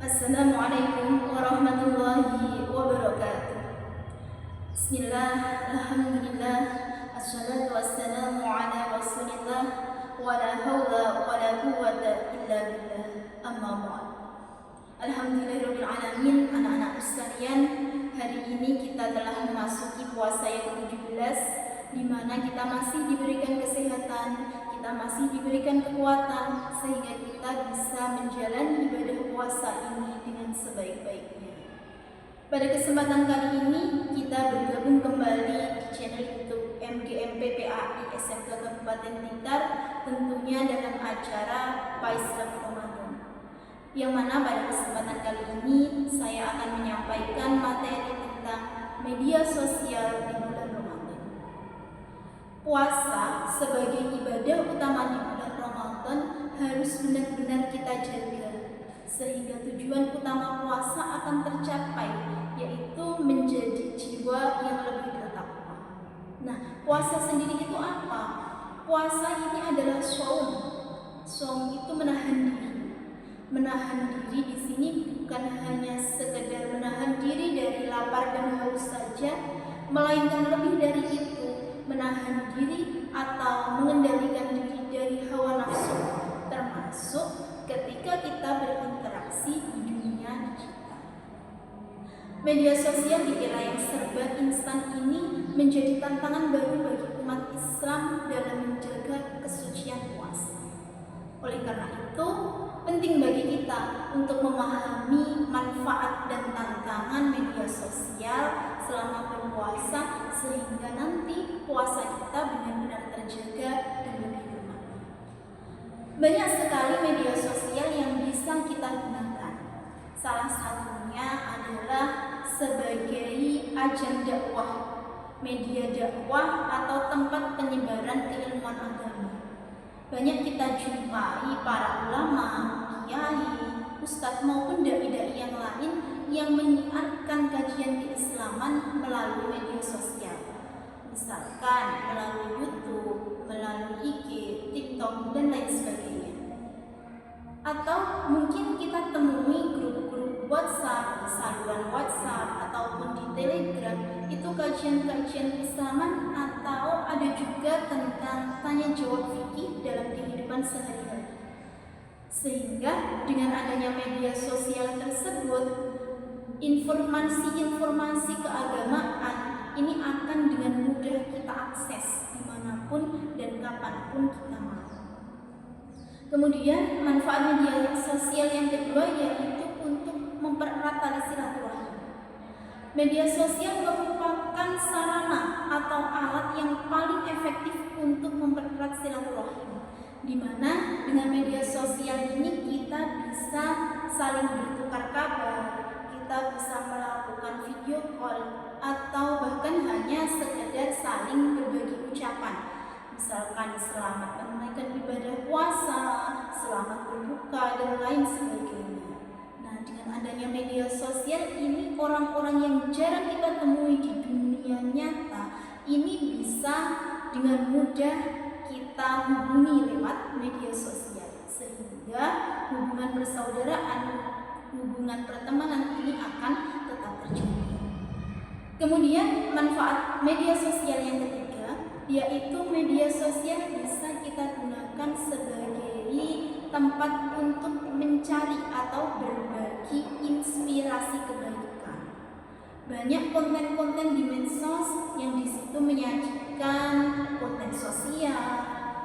Assalamualaikum warahmatullahi wabarakatuh. Bismillah, alhamdulillah, assalatu wassalamu ala rasulillah, wa la hawla wa la quwwata illa billah, amma ba'd. Alhamdulillahirabbil alamin, anak-anak sekalian, hari ini kita telah memasuki puasa yang ke-17, di mana kita masih diberikan kesehatan, kita masih diberikan kekuatan sehingga kita bisa menjalani ibadah puasa ini dengan sebaik-baiknya. Pada kesempatan kali ini kita bergabung kembali di channel YouTube MGMPPAI SMK Kabupaten Blitar, tentunya dalam acara Paislap Ramadan. Yang mana pada kesempatan kali ini saya akan menyampaikan materi tentang media sosial di bulan Ramadan. Puasa sebagai ibadah utama di bulan Ramadan harus benar-benar kita jaga sehingga tujuan utama puasa akan tercapai, yaitu menjadi jiwa yang lebih bertakwa. Nah, puasa sendiri itu apa? Puasa ini adalah shaum. Shaum itu menahan diri. Menahan diri di sini bukan hanya sekedar menahan diri dari lapar dan haus saja, melainkan lebih dari itu, menahan diri atau mengendalikan diri dari hawa nafsu, termasuk ketika kita berinteraksi di dunia digital. Media sosial di era yang serba instan ini menjadi tantangan baru bagi umat Islam dalam menjaga kesucian puasa. Oleh karena itu, penting bagi kita untuk memahami manfaat dan tantangan media sosial selama berpuasa sehingga nanti puasa kita benar-benar terjaga dan lebih bermakna. Banyak sekali media sosial yang bisa kita gunakan. Salah satunya adalah sebagai ajang dakwah, media dakwah atau tempat penyebaran keilmuan agama. Banyak kita jumpai para ulama, kiai, ustadz maupun dai-dai yang lain yang menyiarkan kajian keislaman melalui media sosial. Misalkan melalui YouTube, melalui IG, TikTok, dan lain sebagainya. Atau mungkin kita temui grup-grup WhatsApp, saluran WhatsApp, ataupun di Telegram, itu kajian-kajian keislaman, atau ada juga tentang tanya jawab fikih dalam kehidupan sehari-hari. Sehingga dengan adanya media sosial tersebut, informasi-informasi keagamaan ini akan dengan mudah kita akses dimanapun dan kapanpun kita mau. Kemudian manfaat media sosial yang kedua yaitu untuk mempererat tali silaturahmi. Media sosial merupakan sarana atau alat yang paling efektif untuk mempererat silaturahmi, di mana dengan media sosial ini kita bisa saling bertukar kabar, kita bisa melakukan video call, atau bahkan hanya sekedar saling berbagi ucapan. Misalkan selamat menunaikan ibadah puasa, selamat berbuka, dan lain sebagainya. Nah, dengan adanya media sosial ini, orang-orang yang jarang kita temui di dunia nyata ini bisa dengan mudah kita hubungi lewat media sosial, sehingga hubungan persaudaraan, hubungan pertemanan ini akan tetap terjaga. Kemudian manfaat media sosial yang ketiga yaitu media sosial bisa kita gunakan sebagai tempat untuk mencari atau berbagi inspirasi kebaikan. Banyak konten-konten di medsos yang di situ menyajikan konten sosial,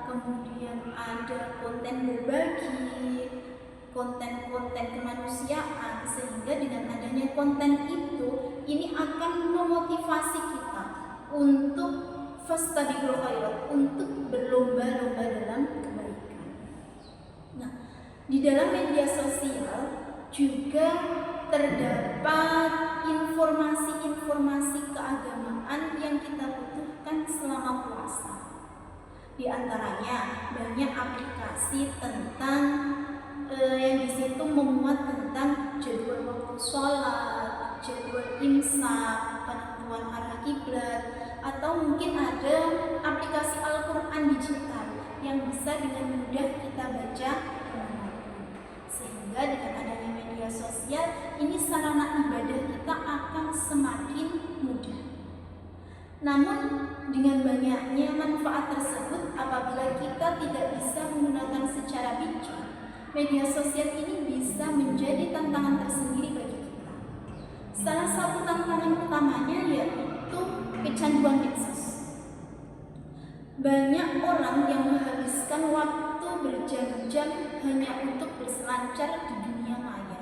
kemudian ada konten berbagi, konten-konten kemanusiaan, sehingga dengan adanya konten itu ini akan memotivasi kita untuk fastabiqul khairat, untuk berlomba-lomba dalam kebaikan. Nah, di dalam media sosial juga terdapat informasi-informasi keagamaan yang kita butuhkan selama puasa. Di antaranya banyak aplikasi tentang yang di situ memuat tentang jadwal waktu sholat, jadwal imsak, penentuan arah kiblat, atau mungkin ada aplikasi Al-Quran digital yang bisa dengan mudah kita baca dimanapun. Sehingga dengan adanya media media sosial, ini sarana ibadah kita akan semakin mudah. Namun dengan banyaknya manfaat tersebut, apabila kita tidak bisa menggunakan secara bijak, media sosial ini bisa menjadi tantangan tersendiri bagi kita. Salah satu tantangan utamanya yaitu kecanduan medsos. Banyak orang yang menghabiskan waktu berjam-jam hanya untuk berselancar di dunia maya.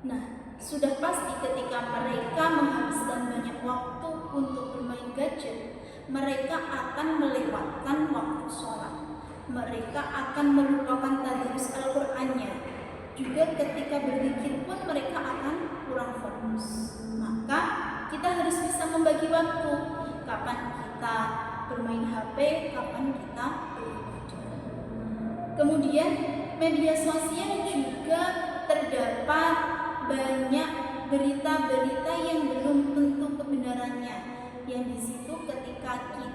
Nah, sudah pasti ketika mereka menghabiskan banyak waktu untuk bermain gadget, mereka akan melewatkan waktu sholat. Mereka akan melupakan tadarus Al-Qur'annya. Juga ketika berzikir pun mereka akan kurang fokus. Maka kita harus bisa membagi waktu. Kapan kita bermain HP, kapan kita beribadah. Kemudian media sosial juga terdapat banyak berita-berita yang belum tentu kebenarannya. Yang di situ ketika kita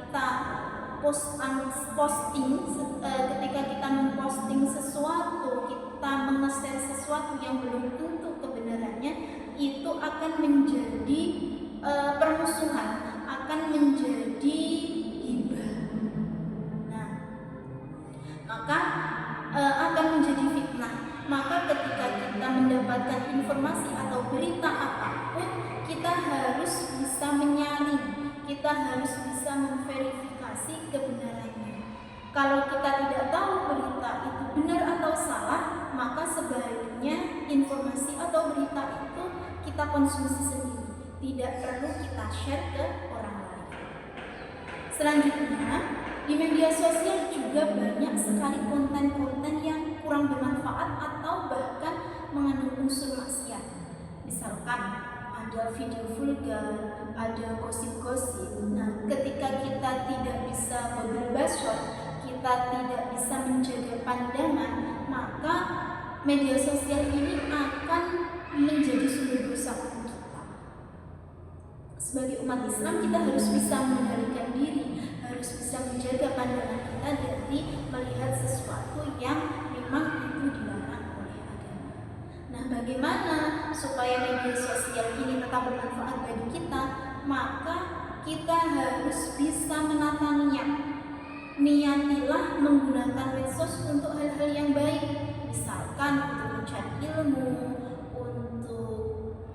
ketika kita memposting sesuatu, kita menge-share sesuatu yang belum tentu kebenarannya, itu akan menjadi permusuhan, akan menjadi hibah. Nah, maka akan menjadi fitnah. Maka ketika kita mendapatkan informasi atau berita apapun, kita harus bisa menyaring, kita harus bisa memverifikasi kebenarannya. Kalau kita tidak tahu berita itu benar atau salah, maka sebaiknya informasi atau berita itu kita konsumsi sendiri, tidak perlu kita share ke orang lain. Selanjutnya, di media sosial juga banyak sekali konten-konten yang kurang bermanfaat atau bahkan mengandung unsur maksiat. Misalkan ada video vulgar, ada gosip-gosip. Nah, ketika kita tidak bisa berbashor, kita tidak bisa menjaga pandangan, maka media sosial ini akan menjadi sumber dosa bagi kita. Sebagai umat Islam, kita harus bisa mengendalikan diri, harus bisa menjaga pandangan kita dari melihat sesuatu yang memang itu dilarang oleh agama. Nah, bagaimana supaya media sosial ini tetap bermanfaat bagi kita? Maka kita harus bisa menata niat. Niatilah menggunakan medsos untuk hal-hal yang baik, misalkan untuk mencari ilmu, untuk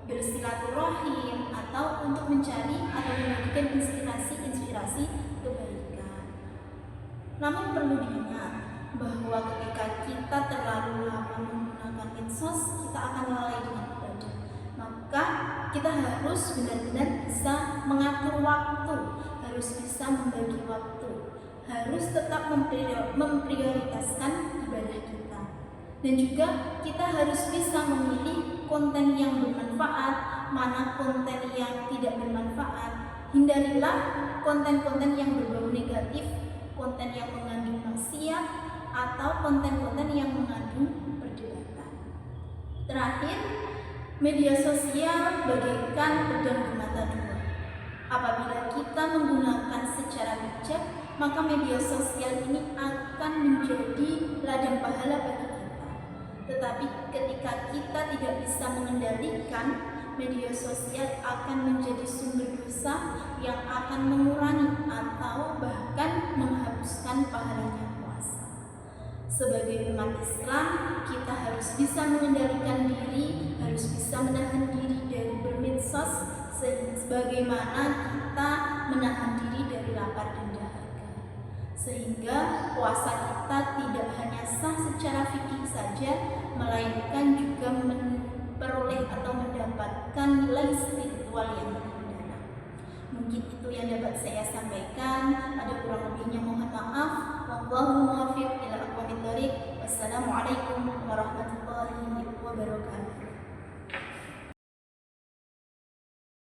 bersilaturahim, atau untuk mencari atau membagikan inspirasi kebaikan. Namun perlu diingat bahwa ketika kita terlalu lama menggunakan medsos, kita akan lalai dengan ibadah. Maka kita harus benar-benar bisa mengatur waktu, harus bisa membagi waktu, harus tetap memprioritaskan ibadah kita. Dan juga kita harus bisa memilih konten yang bermanfaat, mana konten yang tidak bermanfaat. Hindarilah konten-konten yang berbau negatif, konten yang mengandung maksiat, atau konten-konten yang mengandung perdebatan. Terakhir, media sosial bagaikan pedang bermata dua. Apabila kita menggunakan secara bijak, maka media sosial ini akan menjadi ladang pahala bagi kita. Tetapi ketika kita tidak bisa mengendalikan, media sosial akan menjadi sumber dosa yang akan mengurangi atau bahkan menghapuskan pahalanya puasa. Sebagai umat Islam, kita harus bisa mengendalikan diri, harus bisa menahan diri dari bermedsos, sebagaimana kita menahan diri dari lapar dan dahaga. Sehingga puasa kita tidak hanya sah secara fikih saja, melainkan juga memperoleh atau mendapatkan nilai spiritual yang mendalam. Mungkin itu yang dapat saya sampaikan. Ada kurang lebihnya mohon maaf. Wallahu muwaffiq.